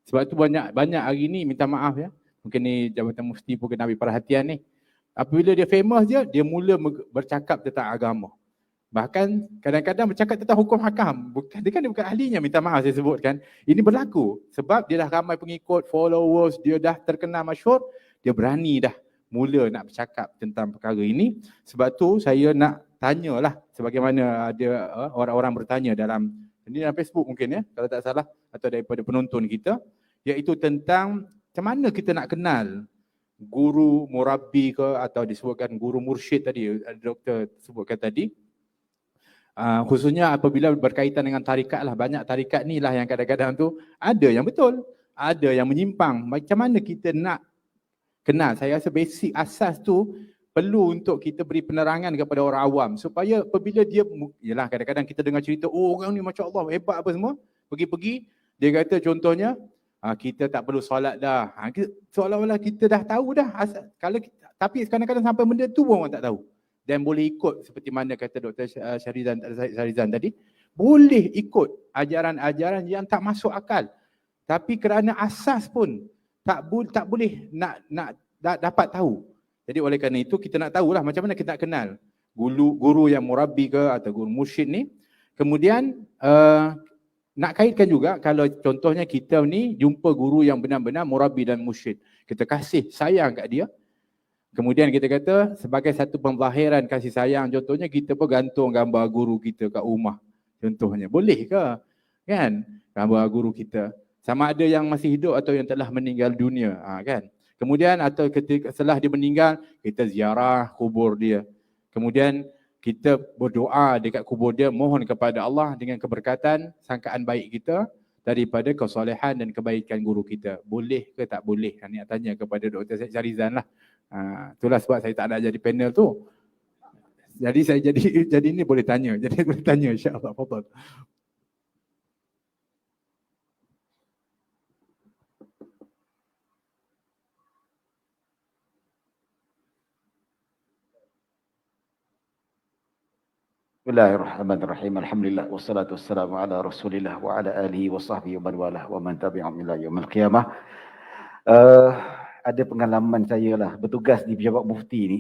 Sebab tu banyak hari ni, minta maaf ya, mungkin ni Jabatan Mufti pun kena ambil perhatian ni. Apabila dia famous dia mula bercakap tentang agama. Bahkan kadang-kadang bercakap tentang hukum hakam. Dia bukan ahlinya, minta maaf saya sebutkan. Ini berlaku sebab dia dah ramai pengikut, followers, dia dah terkenal masyhur, dia berani dah mula nak bercakap tentang perkara ini. Sebab tu saya nak tanyalah, sebagaimana ada orang-orang bertanya dalam Facebook mungkin ya, kalau tak salah, atau daripada penonton kita, iaitu tentang macam mana kita nak kenal guru murabbi ke, atau disebutkan guru mursyid tadi, doktor sebutkan tadi. Khususnya apabila berkaitan dengan tarikat lah. Banyak tarikat ni lah yang kadang-kadang tu ada yang betul, ada yang menyimpang. Macam mana kita nak kenal? Saya rasa basic asas tu perlu untuk kita beri penerangan kepada orang awam, supaya apabila dia, yalah kadang-kadang kita dengar cerita, oh orang ni Masya Allah hebat apa semua, pergi-pergi dia kata contohnya, kita tak perlu solat dah. Seolah-olah kita dah tahu dah asal. Kalau kita, tapi kadang-kadang sampai benda tu pun orang tak tahu. Dan boleh ikut seperti mana kata Dr. Syarizan tadi, boleh ikut ajaran-ajaran yang tak masuk akal. Tapi kerana asas pun tak boleh nak dapat tahu. Jadi oleh kerana itu kita nak tahulah macam mana kita nak kenal guru yang murabbi ke atau guru mursyid ni. Kemudian nak kaitkan juga kalau contohnya kita ni jumpa guru yang benar-benar murabbi dan mursyid, kita kasih sayang kat dia. Kemudian kita kata sebagai satu pemzahiran kasih sayang, contohnya kita pun gantung gambar guru kita kat rumah. Contohnya, boleh ke? Kan? Gambar guru kita. Sama ada yang masih hidup atau yang telah meninggal dunia. Kan? Kemudian atau ketika setelah dia meninggal, kita ziarah kubur dia. Kemudian kita berdoa dekat kubur dia, mohon kepada Allah dengan keberkatan, sangkaan baik kita daripada kesolehan dan kebaikan guru kita. Boleh ke tak boleh? Ni nak tanya kepada Dr. Syarizan lah. Itulah sebab saya tak nak jadi panel tu. Jadi saya jadi ni boleh tanya. Jadi boleh tanya insya-Allah. Fadhal. Bismillahirrahmanirrahim. Alhamdulillah wassalatu wassalamu ala Rasulillah wa ala alihi wa sahbihi wa man walah wa man tabi'ahum ila yaumil qiyamah. Ada pengalaman saya lah bertugas di Pejabat Mufti ni.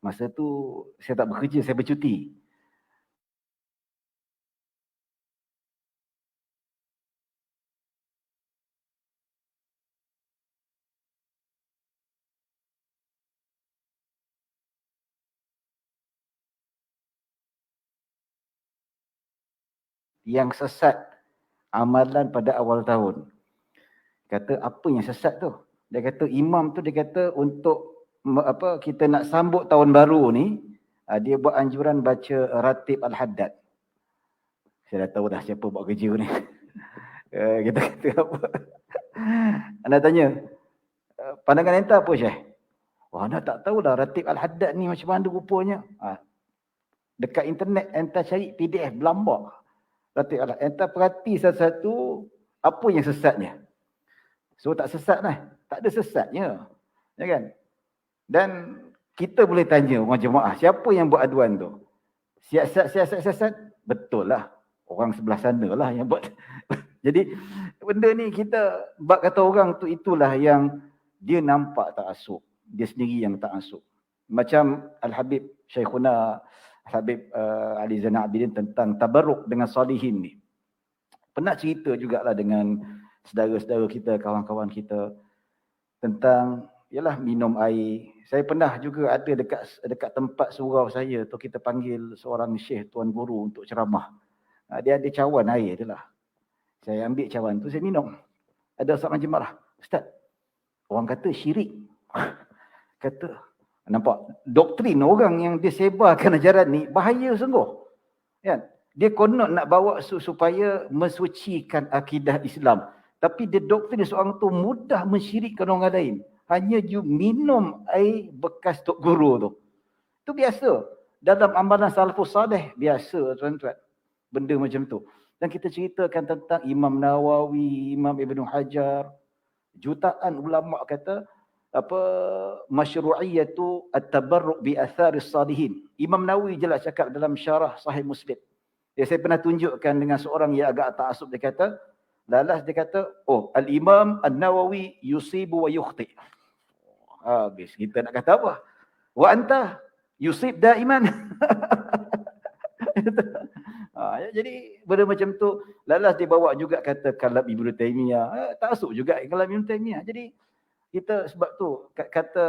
Masa tu saya tak bekerja, saya bercuti. Yang sesat amalan pada awal tahun. Kata apa yang sesat tu? Dia kata imam tu, dia kata untuk kita nak sambut tahun baru ni, dia buat anjuran baca Ratib Al-Haddad. Saya dah tahu dah siapa buat kerja ni. Kita kata apa? Anda tanya, pandangan anda apa Syekh? Wah, anda tak tahulah Ratib Al-Haddad ni macam mana rupanya. Dekat internet anda cari PDF berlambak. Ratib Al-Haddad. Anda perhati satu-satu apa yang sesatnya. So tak sesat lah. Tak ada sesatnya. Ya kan? Dan kita boleh tanya orang jemaah, siapa yang buat aduan tu? Siasat sesat? Betul lah. Orang sebelah sana lah yang buat. Jadi benda ni kita bab kata orang tu, itulah yang dia nampak tak asuk. Dia sendiri yang tak asuk. Macam Al-Habib Syekhuna Al-Habib Ali Zainal Abidin tentang tabarruk dengan salihin ni. Pernah cerita jugalah dengan saudara-saudara kita, kawan-kawan kita tentang ialah minum air. Saya pernah juga ada dekat tempat surau saya tu, kita panggil seorang syekh tuan guru untuk ceramah. Dia ada cawan air dia lah. Saya ambil cawan tu, saya minum. Ada seorang jemaah, Ustaz, orang kata syirik. Kata, nampak doktrin orang yang dia sebarkan ajaran ni bahaya sungguh. Kan? Dia konon nak bawa supaya mensucikan akidah Islam. Tapi dia doktrin seorang tu mudah mensyirikkan orang lain. Hanya you minum air bekas tok guru tu. Itu biasa. Dalam amalan salafus salih biasa tuan-tuan. Benda macam tu. Dan kita ceritakan tentang Imam Nawawi, Imam Ibn Hajar. Jutaan ulama kata masyru'iyatu at-tabarruk bi atharis salihin. Imam Nawawi jelas cakap dalam syarah Sahih Muslim. Saya pernah tunjukkan dengan seorang yang agak ta'assub, dia kata Lalas dia kata, oh, Al-Imam An-Nawawi yusibu wa yukhti. Habis kita nak kata apa? Wa anta yusib daiman. Jadi benda macam tu, lalas dia bawa juga kata kalam Ibnu Taimiyah. Taksub juga kalam Ibnu Taimiyah. Jadi kita sebab tu kata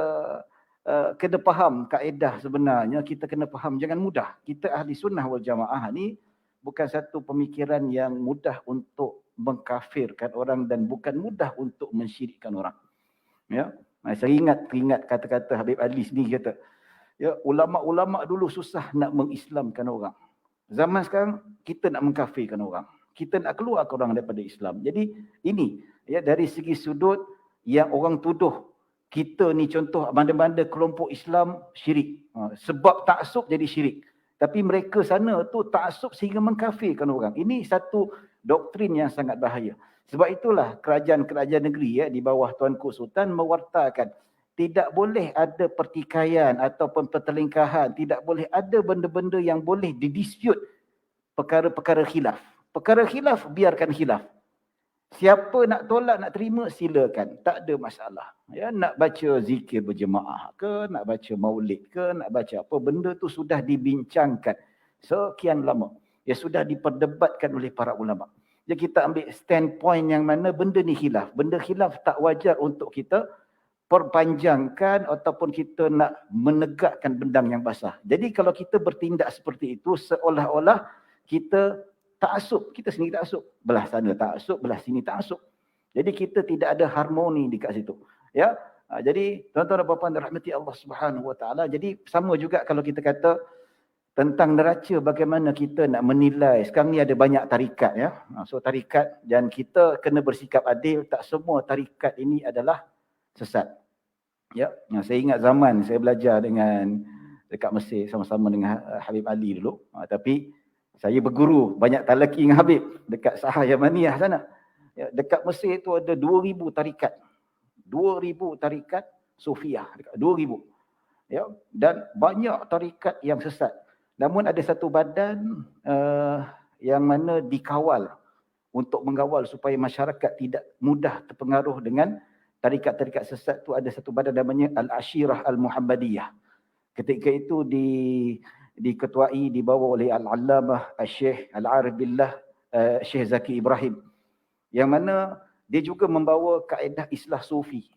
kena faham kaedah sebenarnya, kita kena faham, jangan mudah. Kita ahli sunnah wal jamaah ni bukan satu pemikiran yang mudah untuk mengkafirkan orang dan bukan mudah untuk mensyirikkan orang. Ya, saya teringat kata-kata Habib Ali sendiri kata, ya, ulama-ulama dulu susah nak mengislamkan orang. Zaman sekarang kita nak mengkafirkan orang. Kita nak keluarkan orang daripada Islam. Jadi ini ya, dari segi sudut yang orang tuduh kita ni, contoh mana-mana kelompok Islam syirik. Sebab taksub jadi syirik. Tapi mereka sana tu taksub sehingga mengkafirkan orang. Ini satu doktrin yang sangat bahaya. Sebab itulah kerajaan-kerajaan negeri ya, di bawah Tuanku Sultan mewartakan tidak boleh ada pertikaian ataupun pertelingkahan, tidak boleh ada benda-benda yang boleh didispute, perkara-perkara khilaf. Perkara khilaf biarkan khilaf. Siapa nak tolak, nak terima, silakan. Tak ada masalah. Ya, nak baca zikir berjemaah ke, nak baca maulid ke, nak baca apa, benda tu sudah dibincangkan sekian lama. Ya, sudah diperdebatkan oleh para ulama. Jadi kita ambil standpoint yang mana benda ni khilaf. Benda khilaf tak wajar untuk kita perpanjangkan ataupun kita nak menegakkan bendang yang basah. Jadi kalau kita bertindak seperti itu, seolah-olah kita taksub, kita sendiri taksub. Belah sana taksub, belah sini taksub. Jadi kita tidak ada harmoni di kat situ. Ya. Jadi tuan-tuan dan puan-puan dirahmati Allah Subhanahu Wa Taala. Jadi sama juga kalau kita kata tentang neraca, bagaimana kita nak menilai. Sekarang ni ada banyak tarikat ya. So tarikat, dan kita kena bersikap adil. Tak semua tarikat ini adalah sesat. Ya, saya ingat zaman saya belajar dengan dekat Mesir sama-sama dengan Habib Ali dulu. Tapi saya berguru banyak talaki dengan Habib dekat Sahah Yamaniyah sana. Ya, dekat Mesir tu ada 2000 tarikat. 2000 tarikat Sufiah, 2000. Ya, dan banyak tarikat yang sesat. Namun ada satu badan yang mana dikawal untuk mengawal supaya masyarakat tidak mudah terpengaruh dengan tarikat-tarikat sesat tu. Ada satu badan namanya Al-Ashirah Al-Muhammadiyah. Ketika itu diketuai, dibawa oleh Al-Allamah Al-Syekh Al-Arif Billah Syekh Zaki Ibrahim. Yang mana dia juga membawa kaedah islah sufi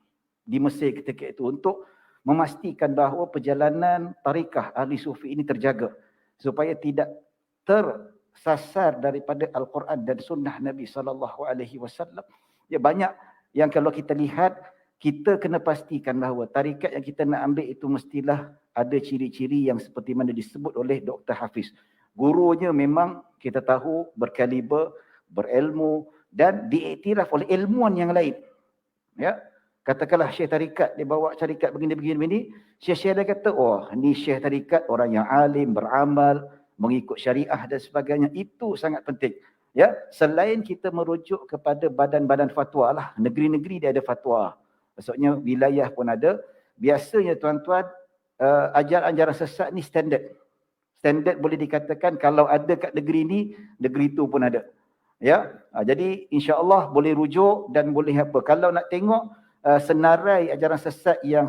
di Mesir ketika itu untuk memastikan bahawa perjalanan tarikah ahli sufi ini terjaga supaya tidak tersasar daripada Al-Quran dan sunnah Nabi SAW. Ya, banyak yang kalau kita lihat, kita kena pastikan bahawa tarikat yang kita nak ambil itu mestilah ada ciri-ciri yang seperti mana disebut oleh Dr. Hafiz. Gurunya memang kita tahu berkaliber, berilmu dan diiktiraf oleh ilmuwan yang lain. Ya, katakanlah syekh tarikat, dia bawa tarikat begini. Syekh-syekh dia kata, oh ni syekh tarikat orang yang alim, beramal, mengikut syariah dan sebagainya. Itu sangat penting. Ya, selain kita merujuk kepada badan-badan fatwa lah, negeri-negeri dia ada fatwa. Maksudnya wilayah pun ada. Biasanya tuan-tuan, ajaran-ajaran sesat ni standard. Standard boleh dikatakan kalau ada kat negeri ni, negeri tu pun ada. Ya, jadi insya-Allah boleh rujuk dan boleh apa. Kalau nak tengok senarai ajaran sesat yang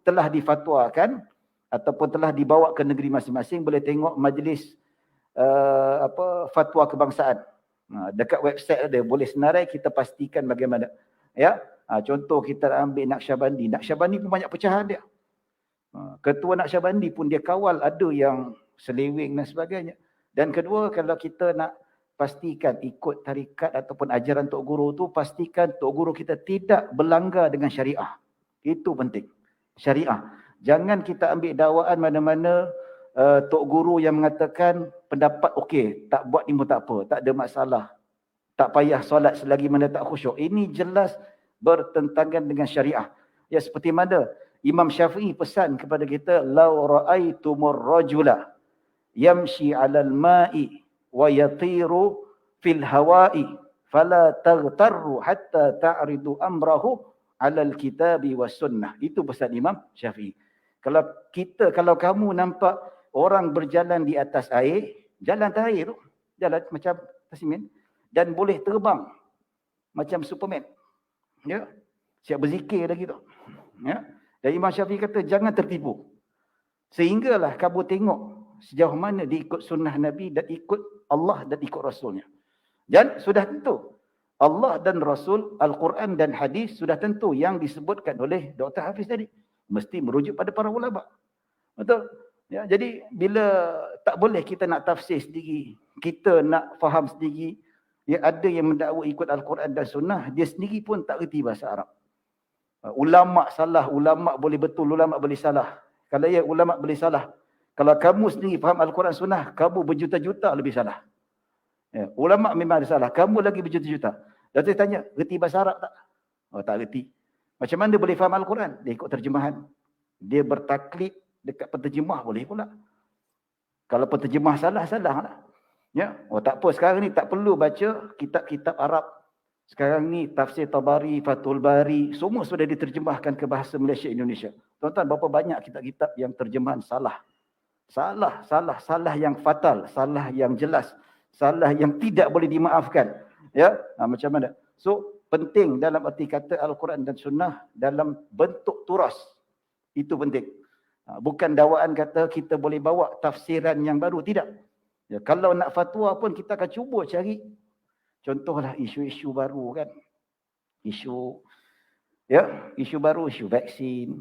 telah difatwakan ataupun telah dibawa ke negeri masing-masing, boleh tengok majlis fatwa kebangsaan. Dekat website ada, boleh senarai, kita pastikan bagaimana. Ya, contoh kita ambil Naqsyabandi. Naqsyabandi pun banyak pecahan dia. Ketua Naqsyabandi pun dia kawal, ada yang seleweng dan sebagainya. Dan kedua, kalau kita nak pastikan ikut tarikat ataupun ajaran Tok Guru tu, pastikan Tok Guru kita tidak berlanggar dengan syariah. Itu penting. Syariah. Jangan kita ambil dakwaan mana-mana Tok Guru yang mengatakan pendapat okey, tak buat ni pun tak apa, tak ada masalah. Tak payah solat selagi mana tak khusyuk. Ini jelas bertentangan dengan syariah. Ya, seperti mana Imam Syafi'i pesan kepada kita, "Lau ra'aitumur rajula yamshi 'alal ma'i wa yatiru fil hawa'i fala taghtarru hatta ta'ridu amrahu 'alal kitabi was sunnah." Itu pesan Imam Syafi'i. Kalau kamu nampak orang berjalan di atas air, jalan atas air tu, jalan macam tasimin, dan boleh terbang. macam Superman. Ya. Siap berzikir lagi tu. Ya. Dan Imam Syafi'i kata jangan tertipu. Sehinggalah kamu tengok sejauh mana dia ikut sunnah Nabi dan ikut Allah dan ikut Rasulnya. Dan sudah tentu Allah dan Rasul, Al-Quran dan hadis sudah tentu yang disebutkan oleh Dr. Hafiz tadi. Mesti merujuk pada para ulama. Betul? Ya, jadi bila tak boleh kita nak tafsir sendiri, kita nak faham sendiri, ya ada yang mendakwa ikut Al-Quran dan Sunnah, dia sendiri pun tak reti bahasa Arab. Ulama salah, ulama boleh betul, ulama boleh salah. Kalau ya ulama boleh salah. Kalau kamu sendiri faham Al-Quran Sunnah, kamu berjuta-juta lebih salah. Ya, ulama memang ada salah, kamu lagi berjuta-juta. Dan saya tanya, reti bahasa Arab tak? Oh, tak reti. Macam mana dia boleh faham Al-Quran? Dia ikut terjemahan. Dia bertaklid dekat penterjemah boleh pula. Kalau penterjemah salah, salah lah. Ya, oh tak apa, sekarang ni tak perlu baca kitab-kitab Arab. Sekarang ni tafsir Tabari, Fathul Bari, semua sudah diterjemahkan ke bahasa Malaysia, Indonesia. Tuan-tuan, berapa banyak kitab-kitab yang terjemahan salah. Salah yang fatal, salah yang jelas, salah yang tidak boleh dimaafkan. Ya, macam mana? So, penting dalam arti kata Al-Quran dan Sunnah dalam bentuk turas. Itu penting. Bukan dakwaan kata kita boleh bawa tafsiran yang baru, tidak. Ya, kalau nak fatwa pun kita akan cuba cari. Contohlah isu-isu baru kan. Isu baru, isu vaksin.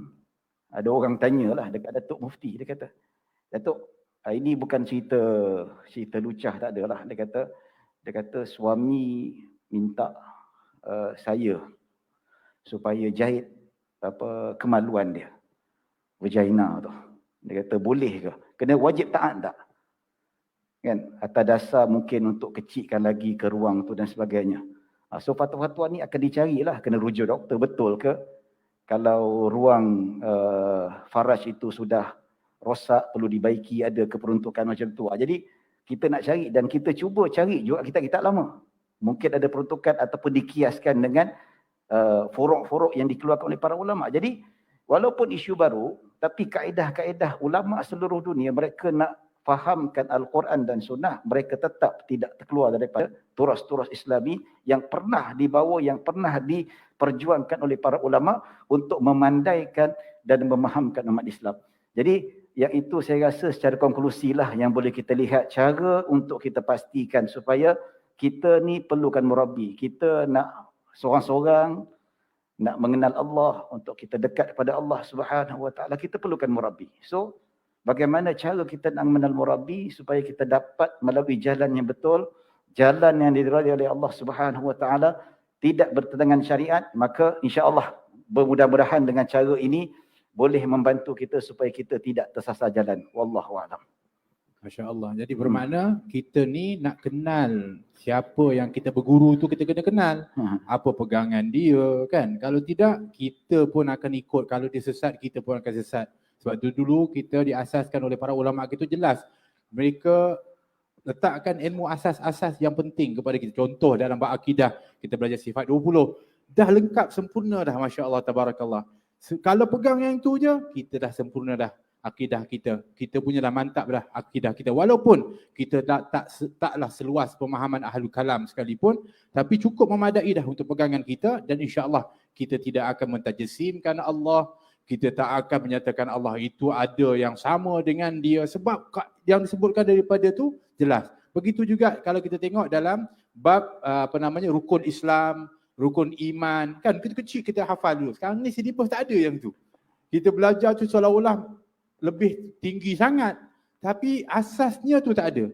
Ada orang tanyalah dekat Datuk Mufti, dia kata, Datuk, ini bukan cerita lucah, tak adalah. Dia kata suami minta saya supaya jahit kemaluan dia. Vagina tu. Dia kata boleh ke? Kena wajib taat tak? Kan? Atas dasar mungkin untuk kecilkan lagi ke ruang tu dan sebagainya. So fatwa-fatwa ni akan dicarilah. Kena rujuk doktor, betul ke? Kalau ruang faraj itu sudah rosak, perlu dibaiki, ada keperuntukan macam tu. Jadi kita nak cari dan kita cuba cari juga kitab-kitab lama. Mungkin ada peruntukan ataupun dikiaskan dengan forok-forok yang dikeluarkan oleh para ulama. Jadi walaupun isu baru, tapi kaedah-kaedah ulama seluruh dunia, mereka nak fahamkan Al-Quran dan Sunnah, mereka tetap tidak terkeluar daripada turas-turas Islami yang pernah dibawa, yang pernah diperjuangkan oleh para ulama untuk memandaikan dan memahamkan umat Islam. Jadi yang itu saya rasa secara konklusi lah yang boleh kita lihat cara untuk kita pastikan supaya kita ni perlukan murabbi. Kita nak seorang-seorang nak mengenal Allah, untuk kita dekat kepada Allah Subhanahu Wa Taala, kita perlukan murabbi. So, bagaimana cara kita nak mengenal murabbi supaya kita dapat melalui jalan yang betul, jalan yang diridai oleh Allah Subhanahu Wa Taala, tidak bertentangan syariat, maka insya-Allah mudah-mudahan dengan cara ini boleh membantu kita supaya kita tidak tersasar jalan. Wallahu a'lam. Masya-Allah. Jadi bermakna kita ni nak kenal siapa yang kita berguru tu, kita kena kenal. Apa pegangan dia kan. Kalau tidak, kita pun akan ikut. Kalau dia sesat, kita pun akan sesat. Sebab dulu kita diasaskan oleh para ulama kita jelas. Mereka letakkan ilmu asas-asas yang penting kepada kita. Contoh dalam bab akidah, kita belajar sifat 20. Dah lengkap, sempurna dah, Masya-Allah, Tabarakallah. Kalau pegang yang tu je, kita dah sempurna dah. Akidah kita punya dah mantap dah akidah kita. Walaupun kita taklah seluas pemahaman Ahlul Kalam sekalipun, tapi cukup memadai dah untuk pegangan kita, dan insya-Allah kita tidak akan mentajasimkan Allah, kita tak akan menyatakan Allah itu ada yang sama dengan dia, sebab yang disebutkan daripada tu jelas. Begitu juga kalau kita tengok dalam bab rukun Islam, rukun iman, kan kecil-kecil kita hafal dulu. Sekarang ni silibus tak ada yang tu. Kita belajar tu seolah-olah lebih tinggi sangat, tapi asasnya tu tak ada.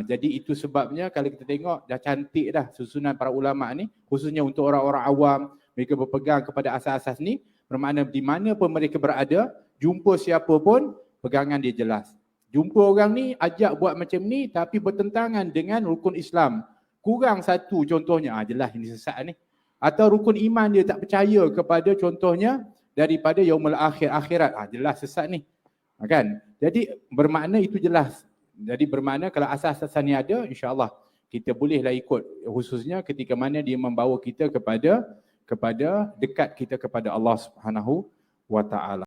Jadi itu sebabnya kalau kita tengok dah cantik dah susunan para ulama ni, khususnya untuk orang-orang awam, mereka berpegang kepada asas-asas ni, bermakna di mana pun mereka berada, jumpa siapa pun, pegangan dia jelas. Jumpa orang ni, ajak buat macam ni, tapi bertentangan dengan rukun Islam. Kurang satu contohnya, jelas ini sesat ni. Atau rukun iman dia tak percaya kepada contohnya daripada yaumul akhir, akhirat, jelas sesat ni. Kan? Jadi bermakna itu jelas. Jadi bermakna kalau asas-asas ni ada, insya-Allah kita bolehlah ikut, khususnya ketika mana dia membawa kita kepada dekat kita kepada Allah Subhanahu Wa Taala.